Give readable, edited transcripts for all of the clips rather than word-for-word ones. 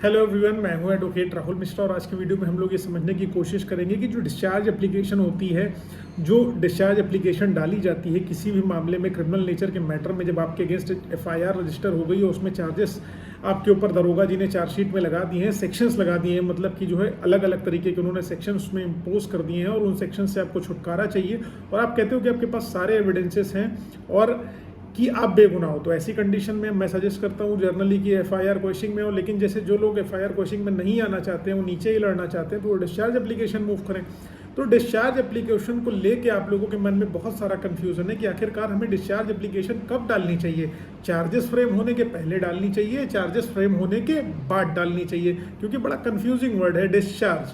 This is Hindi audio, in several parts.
हेलो एवरीवन, मैं हूं एडवोकेट राहुल मिश्रा और आज की वीडियो में हम लोग ये समझने की कोशिश करेंगे कि जो डिस्चार्ज एप्लीकेशन होती है, जो डिस्चार्ज एप्लीकेशन डाली जाती है किसी भी मामले में, क्रिमिनल नेचर के मैटर में, जब आपके अगेंस्ट एफआईआर रजिस्टर हो गई और उसमें चार्जेस आपके ऊपर दरोगा जी ने चार्जशीट में लगा दिए हैं, सेक्शंस लगा दिए हैं, मतलब कि जो है अलग अलग तरीके के उन्होंने सेक्शंस में इम्पोज कर दिए हैं और उन सेक्शन से आपको छुटकारा चाहिए और आप कहते हो कि आपके पास सारे एविडेंसेस हैं और कि आप बेगुनाह हो, तो ऐसी कंडीशन में मैं सजेस्ट करता हूँ जनरली कि एफआईआर क्वेश्चन में हो। लेकिन जैसे जो लोग एफआईआर क्वेश्चन में नहीं आना चाहते हैं, वो नीचे ही लड़ना चाहते हैं, तो वो डिस्चार्ज एप्लीकेशन मूव करें। तो डिस्चार्ज एप्लीकेशन को लेके आप लोगों के मन में बहुत सारा कंफ्यूजन है कि आखिरकार हमें डिस्चार्ज एप्लीकेशन कब डालनी चाहिए। चार्जेस फ्रेम होने के पहले डालनी चाहिए, चार्जेस फ्रेम होने के बाद डालनी चाहिए, क्योंकि बड़ा कंफ्यूजिंग वर्ड है डिस्चार्ज,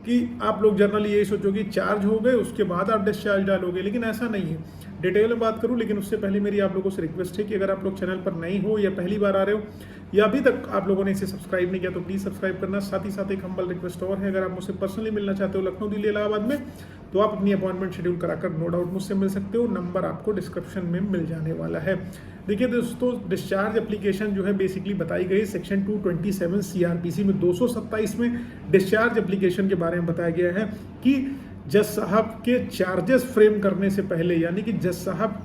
कि आप लोग जनरली यही सोचोगे चार्ज हो गए उसके बाद आप डिस्चार्ज डालोगे, लेकिन ऐसा नहीं है। डिटेल में बात करूं, लेकिन उससे पहले मेरी आप लोगों से रिक्वेस्ट है कि अगर आप लोग चैनल पर नए हो या पहली बार आ रहे हो या अभी तक आप लोगों ने इसे सब्सक्राइब नहीं किया तो प्लीज़ सब्सक्राइब करना। साथ ही साथ एक हम्बल रिक्वेस्ट और है, अगर आप मुझसे पर्सनली मिलना चाहते हो लखनऊ, दिल्ली, इलाहाबाद में, तो आप अपनी अपॉइंटमेंट शेड्यूल कराकर नो डाउट मुझसे मिल सकते हो। नंबर आपको डिस्क्रिप्शन में मिल जाने वाला है। देखिए दोस्तों, डिस्चार्ज एप्लीकेशन जो है बेसिकली बताई गई सेक्शन 227 सीआरपीसी में 227 में डिस्चार्ज एप्लीकेशन के बारे में बताया गया है कि जज साहब के चार्जेस फ्रेम करने से पहले, यानी कि जज साहब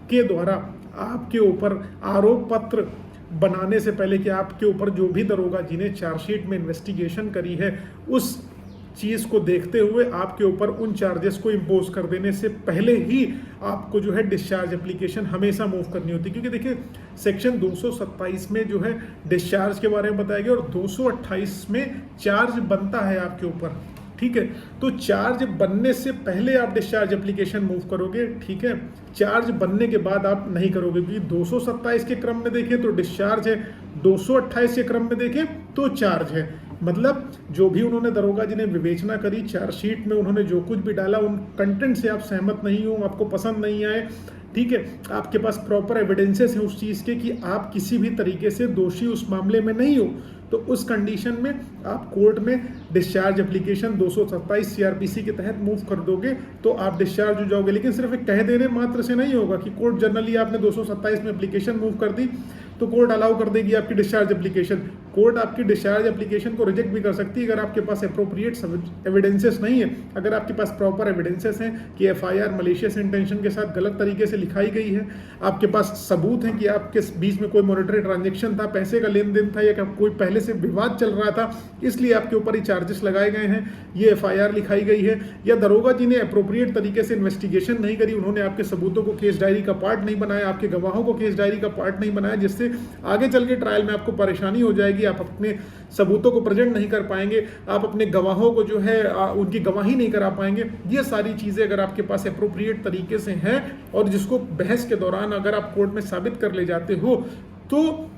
के द्वारा आपके ऊपर आरोप पत्र बनाने से पहले, कि आपके ऊपर जो भी दरोगा जिन्हें चार्जशीट में इन्वेस्टिगेशन करी है उस चीज़ को देखते हुए आपके ऊपर उन चार्जेस को इम्पोज कर देने से पहले ही आपको जो है डिस्चार्ज एप्लीकेशन हमेशा मूव करनी होती है। क्योंकि देखिए सेक्शन 227 में जो है डिस्चार्ज के बारे में बताया गया और 228 में चार्ज बनता है आपके ऊपर, ठीक है। तो चार्ज बनने से पहले आप डिस्चार्ज एप्लीकेशन मूव करोगे, ठीक है। चार्ज बनने के बाद आप नहीं करोगे, क्योंकि 227 के क्रम में देखें तो डिस्चार्ज है, 228 के क्रम में देखें तो चार्ज है। मतलब जो भी उन्होंने दरोगा जी ने विवेचना करी चार्जशीट में, उन्होंने जो कुछ भी डाला उन कंटेंट से आप सहमत नहीं हो, आपको पसंद नहीं आए, ठीक है, आपके पास प्रॉपर एविडेंसेस हैं उस चीज़ के कि आप किसी भी तरीके से दोषी उस मामले में नहीं हो, तो उस कंडीशन में आप कोर्ट में डिस्चार्ज एप्लीकेशन 227 सीआरपीसी के तहत मूव कर दोगे तो आप डिस्चार्ज हो जाओगे। लेकिन सिर्फ एक कह देने मात्र से नहीं होगा कि कोर्ट जनरली आपने 227 में एप्लीकेशन मूव कर दी तो कोर्ट अलाउ कर देगी आपकी डिस्चार्ज एप्लीकेशन। कोर्ट आपकी डिस्चार्ज एप्लीकेशन को रिजेक्ट भी कर सकती है अगर आपके पास अप्रोप्रिएट एविडेंसेस नहीं है। अगर आपके पास प्रॉपर एविडेंसेस हैं कि एफआईआर मलेशियस इंटेंशन के साथ गलत तरीके से लिखाई गई है, आपके पास सबूत हैं कि आपके बीच में कोई मॉनेटरी ट्रांजेक्शन था, पैसे का लेन देन था या कोई पहले से विवाद चल रहा था, इसलिए आपके ऊपर ही चार्जेस लगाए गए हैं, ये एफआईआर लिखाई गई है, या दरोगा जी ने अप्रोप्रिएट तरीके से इन्वेस्टिगेशन नहीं करी, उन्होंने आपके सबूतों को केस डायरी का पार्ट नहीं बनाया, आपके गवाहों को केस डायरी का पार्ट नहीं बनाया, जिससे आगे चल के ट्रायल में आपको परेशानी हो जाएगी, आप अपने सबूतों को प्रेजेंट नहीं कर पाएंगे, आप अपने गवाहों को जो है उनकी गवाही नहीं करा पाएंगे। ये सारी चीज़ें अगर आपके पास अप्रोप्रिएट तरीके से हैं और जिसको बहस के दौरान अगर आप कोर्ट में साबित कर ले जाते हो तो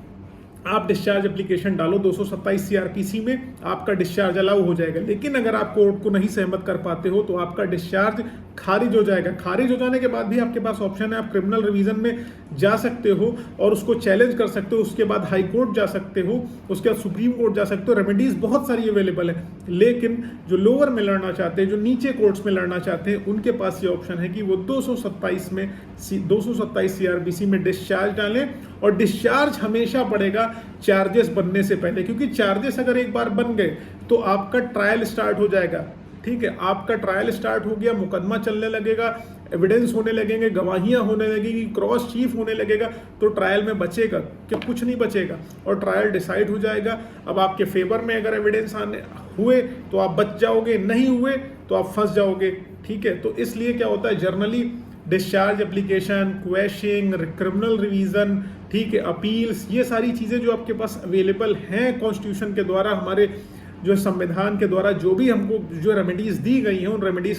आप डिस्चार्ज एप्लीकेशन डालो 227 सीआरपीसी में, आपका डिस्चार्ज अलाउ हो जाएगा। लेकिन अगर आप कोर्ट को नहीं सहमत कर पाते हो तो आपका डिस्चार्ज खारिज हो जाएगा। खारिज हो जाने के बाद भी आपके पास ऑप्शन है, आप क्रिमिनल रिवीजन में जा सकते हो और उसको चैलेंज कर सकते हो, उसके बाद हाई कोर्ट जा सकते हो, उसके बाद सुप्रीम कोर्ट जा सकते हो, रेमेडीज बहुत सारी अवेलेबल है। लेकिन जो लोअर में लड़ना चाहते हैं, जो नीचे कोर्ट्स में लड़ना चाहते हैं, उनके पास ये ऑप्शन है कि वो 227 सीआरपीसी में डिस्चार्ज डालें और डिस्चार्ज हमेशा पड़ेगा चार्जेस बनने से पहले, क्योंकि चार्जेस अगर एक बार बन गए तो आपका ट्रायल स्टार्ट हो जाएगा, ठीक है। आपका ट्रायल स्टार्ट हो गया, मुकदमा चलने लगेगा, एविडेंस होने लगेंगे, गवाहियां होने लगेगी, क्रॉस चीफ होने लगेगा, तो ट्रायल में बचेगा कि कुछ नहीं बचेगा और ट्रायल डिसाइड हो जाएगा। अब आपके फेवर में अगर एविडेंस आने हुए तो आप बच जाओगे, नहीं हुए तो आप फंस जाओगे, ठीक है। तो इसलिए क्या होता है, generally discharge application, questioning, criminal revision, ठीक है, अपील्स, ये सारी चीज़ें जो आपके पास अवेलेबल हैं कॉन्स्टिट्यूशन के द्वारा, हमारे जो संविधान के द्वारा जो भी हमको जो रेमेडीज दी गई हैं, उन रेमेडीज